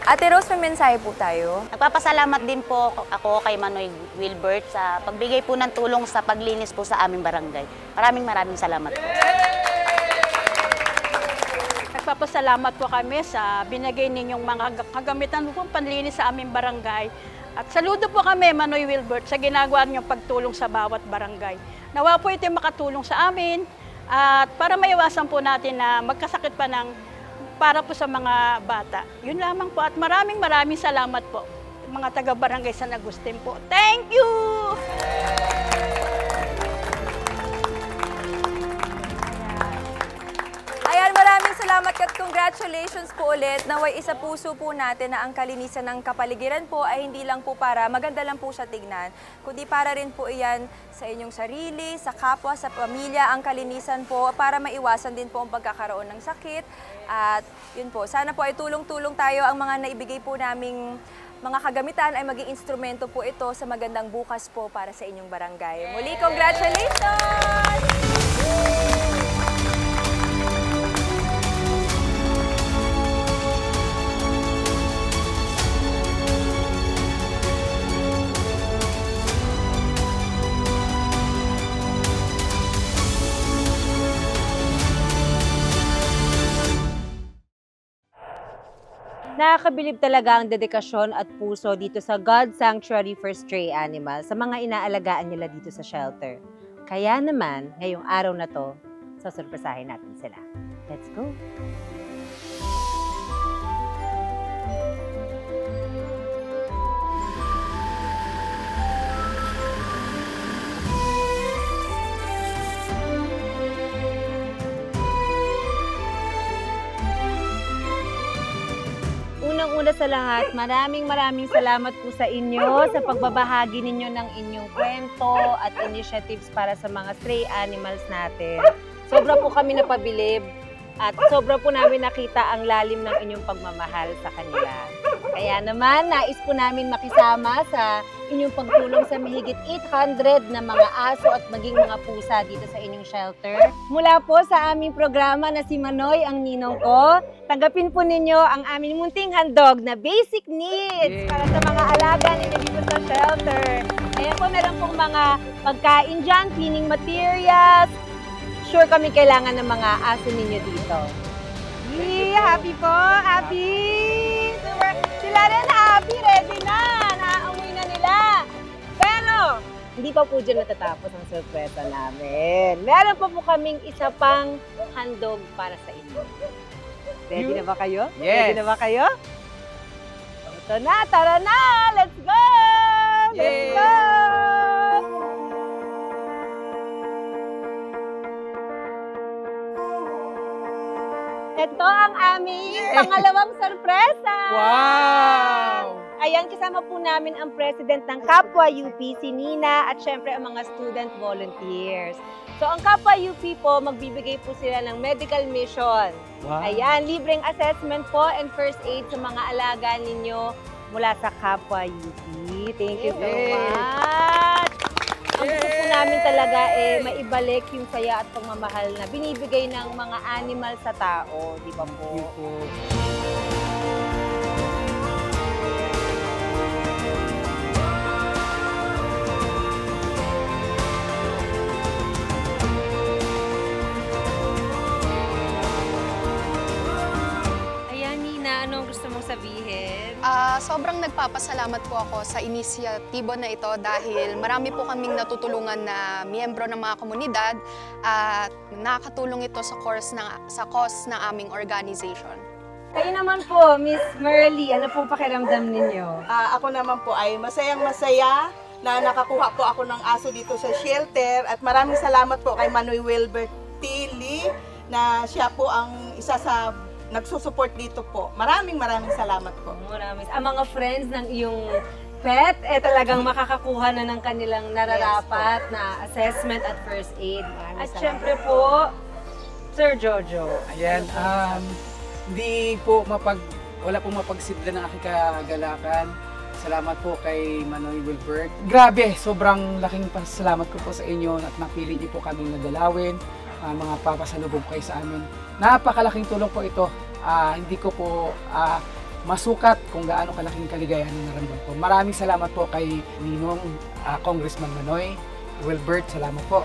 Ate Rose, may mensahe po tayo. Nagpapasalamat din po ako kay Manoy Wilbert sa pagbigay po ng tulong sa paglinis po sa aming barangay. Maraming salamat po. Nagpapasalamat po kami sa binigay ninyong mga kagamitan po panlinis sa aming barangay. At saludo po kami, Manoy Wilbert, sa ginagawa niyong pagtulong sa bawat barangay. Nawa po ito makatulong sa amin at para maiwasan po natin na magkasakit pa para po sa mga bata. Yun lamang po at maraming salamat po mga taga-barangay San Agustin po. Thank you! Ayan, maraming salamat at congratulations po ulit. Naway isa puso po natin na ang kalinisan ng kapaligiran po ay hindi lang po para maganda lang po siya tignan, kundi para rin po iyan sa inyong sarili, sa kapwa, sa pamilya, ang kalinisan po para maiwasan din po ang pagkakaroon ng sakit. At yun po, sana po ay tulong-tulong tayo ang mga naibigay po naming mga kagamitan ay maging instrumento po ito sa magandang bukas po para sa inyong barangay. Muli, congratulations! Nakakabilib talaga ang dedikasyon at puso dito sa God Sanctuary for Stray Animals sa mga inaalagaan nila dito sa shelter. Kaya naman, ngayong araw na to, sasurpresahin natin sila. Let's go! Unang-una sa lahat, maraming salamat po sa inyo sa pagbabahagi ninyo ng inyong kwento at initiatives para sa mga stray animals natin. Sobra po kami napabilib at sobra po namin nakita ang lalim ng inyong pagmamahal sa kanila. Kaya naman, nais po namin makisama sa inyong pagtulong sa mahigit 800 na mga aso at maging mga pusa dito sa inyong shelter. Mula po sa aming programa na Si Manoy ang Ninong Ko, tanggapin po ninyo ang aming munting handog na basic needs para sa mga alaga ninyo dito sa shelter. Ayan po, meron pong mga pagkain dyan, cleaning materials. Sure kami kailangan ng mga aso ninyo dito. Yee! Happy po! Happy! Super! Sila rin happy! Ready na! Naaamoy na nila! Pero, hindi pa po dyan natatapos ang sorpresa namin. Meron pa po kaming isa pang handog para sa inyo. Ready na ba kayo? Yes! Ready na ba kayo? Ito na! Tara na! Let's go! Let's go! Ito ang aming pangalawang sorpresa! Wow! Ayan, kasama po namin ang president ng Kapwa UP, si Nina, at syempre ang mga student volunteers. So ang Kapwa UP po, magbibigay po sila ng medical mission. Wow. Ayan, libreng assessment po and first aid sa mga alaga ninyo mula sa Kapwa UP. Thank you so much! Ang gusto po namin talaga maibalik yung saya at pagmamahal na binibigay ng mga animal sa tao, di ba po? Ayan, Nina, anong gusto mong sabihin? Sobrang nagpapasalamat po ako sa inisyatibo na ito dahil marami po kaming natutulungan na miyembro ng mga komunidad at nakakatulong ito sa cause ng aming organization. Kayo naman po, Miss Merly, ano pong pakiramdam ninyo? Ako naman po ay masayang-masaya na nakakuha po ako ng aso dito sa shelter at maraming salamat po kay Manoy Wilbert Tilly na siya po ang isa sa nagsusupport dito po. Maraming salamat po. Maraming. Ang mga friends ng iyong pet, talagang makakakuha na ng kanilang nararapat na assessment at first aid. At syempre po, Sir Jojo. Ayan, wala pong mapagsidla ng aking kagalakan. Salamat po kay Manoy Wilbert. Grabe, sobrang laking pasalamat ko po sa inyo at napili niyo po kami na dalawin. Mga papasalubog kayo sa amin. Napakalaking tulong po ito. Hindi ko po masukat kung gaano kalaking kaligayahan ang naramdaman ko. Maraming salamat po kay Ninong Congressman Manoy Wilbert. Salamat po.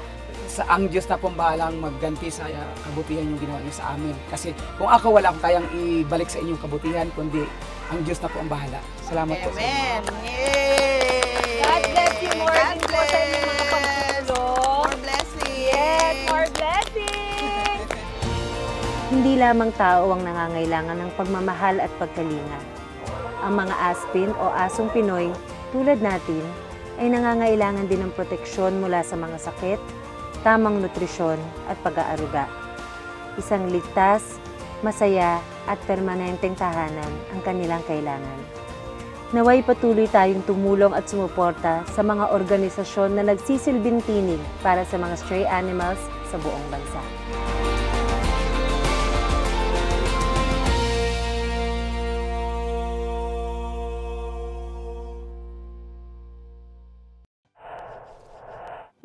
Ang Diyos na pong bahalang magganti sa kabutihan yung ginawa niyo sa amin. Kasi kung ako wala akong kayang ibalik sa inyong kabutihan, kundi ang Diyos na po ang bahala. Salamat po. Amen. Yay! God bless you more din po sa inyong mga pagtulong. More blessings. Yes, more blessings. Hindi lamang tao ang nangangailangan ng pagmamahal at pagkalinga. Ang mga aspin o asong Pinoy, tulad natin, ay nangangailangan din ng proteksyon mula sa mga sakit, tamang nutrisyon at pag-aaruga. Isang ligtas, masaya at permanenteng tahanan ang kanilang kailangan. Naway patuloy tayong tumulong at sumuporta sa mga organisasyon na nagsisilbing tinig para sa mga stray animals sa buong bansa.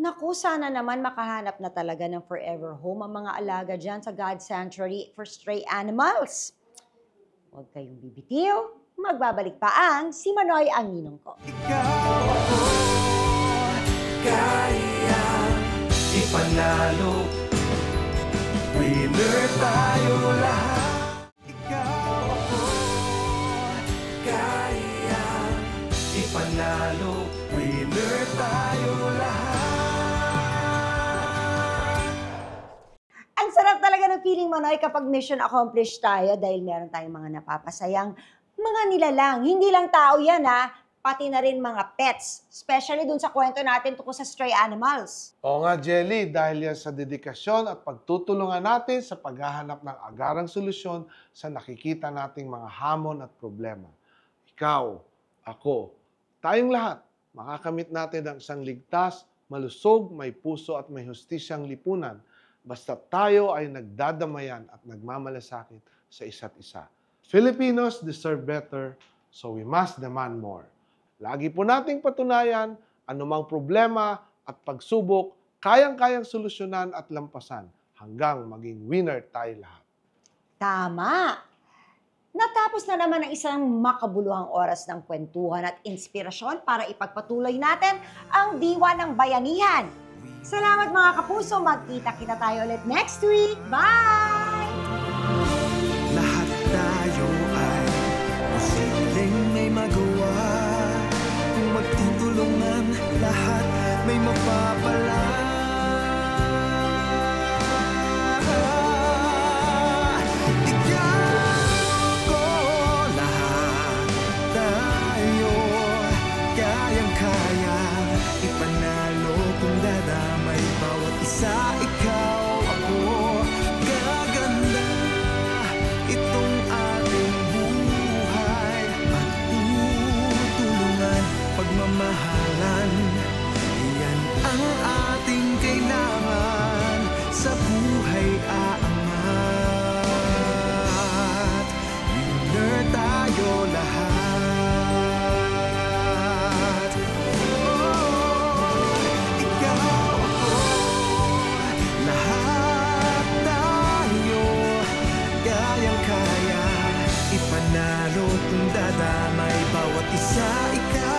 Naku, sana naman makahanap na talaga ng forever home ang mga alaga dyan sa God Sanctuary for Stray Animals. Huwag kayong bibitiw. Magbabalik pa ang Si Manoy ang ninong ko. Kaya ipanalo, winner tayo lahat. Ikaw ako, kaya ipanalo, winner tayo lahat. Ang sarap talaga ng feeling, Manoy, kapag mission accomplished tayo dahil meron tayong mga napapasayang mga nilalang. Hindi lang tao yan, ha? Pati na rin mga pets. Especially dun sa kwento natin tungkol sa stray animals. Oo nga, Jelly, dahil yan sa dedikasyon at pagtutulungan natin sa paghahanap ng agarang solusyon sa nakikita nating mga hamon at problema. Ikaw, ako, tayong lahat, makakamit natin ang isang ligtas, malusog, may puso at may hustisyang lipunan basta tayo ay nagdadamayan at nagmamalasakit sa isa't isa. Filipinos deserve better, so we must demand more. Lagi po nating patunayan, anumang problema at pagsubok, kayang-kayang solusyonan at lampasan hanggang maging winner tayo lahat. Tama! Natapos na naman ang isang makabuluhang oras ng kwentuhan at inspirasyon para ipagpatuloy natin ang diwa ng bayanihan. Salamat mga kapuso, magkita-kita tayo ulit next week. Bye! Lahat tayo ay posibleng may magawa. Kung magtutulungan, lahat may mapapala. Ikaw ko, lahat tayo kayang-kaya ipanalo kung dadamay bawat isa. Ikaw, ako, gagawin manalo kung dadamay bawat isa ikaw